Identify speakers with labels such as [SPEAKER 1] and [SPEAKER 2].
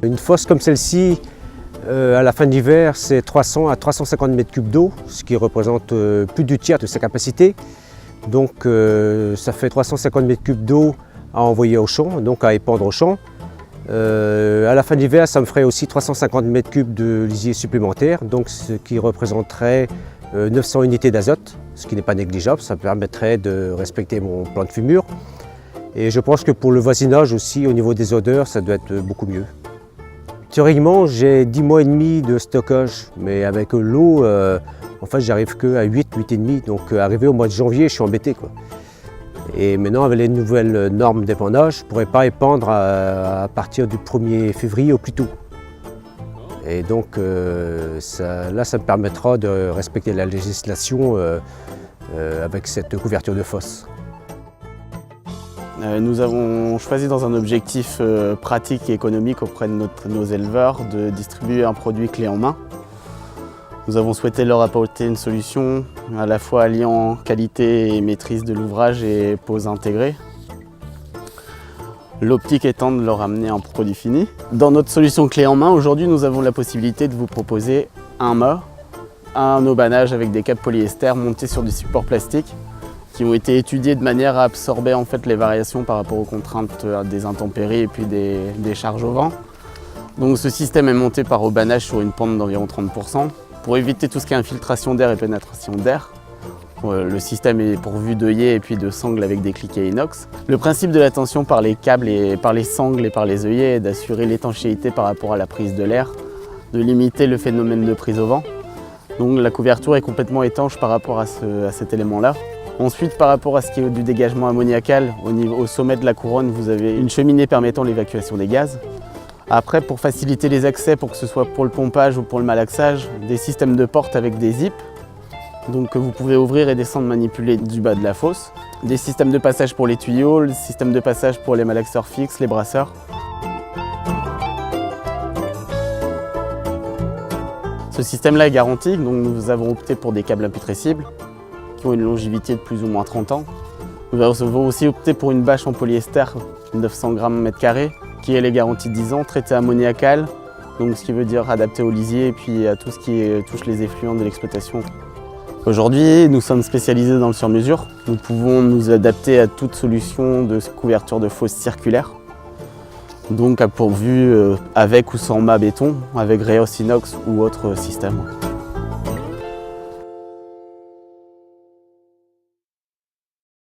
[SPEAKER 1] Une fosse comme celle-ci, à la fin de l'hiver, c'est 300 à 350 mètres cubes d'eau, ce qui représente plus du tiers de sa capacité. Donc ça fait 350 mètres cubes d'eau à envoyer au champ, donc à épandre au champ. À la fin de l'hiver, ça me ferait aussi 350 mètres cubes de lisier supplémentaire, donc ce qui représenterait 900 unités d'azote, ce qui n'est pas négligeable. Ça me permettrait de respecter mon plan de fumure. Et je pense que pour le voisinage aussi, au niveau des odeurs, ça doit être beaucoup mieux. Théoriquement, j'ai 10 mois et demi de stockage, mais avec l'eau, en fait, j'arrive qu'à 8,5. Donc arrivé au mois de janvier, je suis embêté, quoi. Et maintenant, avec les nouvelles normes d'épandage, je ne pourrais pas épandre à partir du 1er février au plus tôt. Et donc ça me permettra de respecter la législation avec cette couverture de fosse.
[SPEAKER 2] Nous avons choisi dans un objectif pratique et économique auprès de nos éleveurs de distribuer un produit clé en main. Nous avons souhaité leur apporter une solution à la fois alliant qualité et maîtrise de l'ouvrage et pose intégrée. L'optique étant de leur amener un produit fini. Dans notre solution clé en main, aujourd'hui, nous avons la possibilité de vous proposer un mât, un aubanage avec des câbles polyester montés sur du support plastique qui ont été étudiés de manière à absorber en fait les variations par rapport aux contraintes des intempéries et puis des charges au vent. Donc ce système est monté par aubanage sur une pente d'environ 30% pour éviter tout ce qui est infiltration d'air et pénétration d'air. Le système est pourvu d'œillets et puis de sangles avec des cliquets inox. Le principe de la tension par les câbles et par les sangles et par les œillets est d'assurer l'étanchéité par rapport à la prise de l'air, de limiter le phénomène de prise au vent. Donc la couverture est complètement étanche par rapport à cet élément-là. Ensuite, par rapport à ce qui est du dégagement ammoniacal, au sommet de la couronne, vous avez une cheminée permettant l'évacuation des gaz. Après, pour faciliter les accès, pour que ce soit pour le pompage ou pour le malaxage, des systèmes de porte avec des zips, donc que vous pouvez ouvrir et descendre manipuler du bas de la fosse. Des systèmes de passage pour les tuyaux, le système de passage pour les malaxeurs fixes, les brasseurs. Ce système-là est garanti, donc nous avons opté pour des câbles imputrescibles qui ont une longévité de plus ou moins 30 ans. Nous avons aussi opté pour une bâche en polyester 900 grammes mètre carré qui est garantie 10 ans, traitée ammoniacal, donc ce qui veut dire adapté au lisier et puis à tout ce qui touche les effluents de l'exploitation. Aujourd'hui, nous sommes spécialisés dans le sur-mesure. Nous pouvons nous adapter à toute solution de couverture de fosse circulaire. Donc pourvu avec ou sans mât béton, avec Rheos inox ou autre système.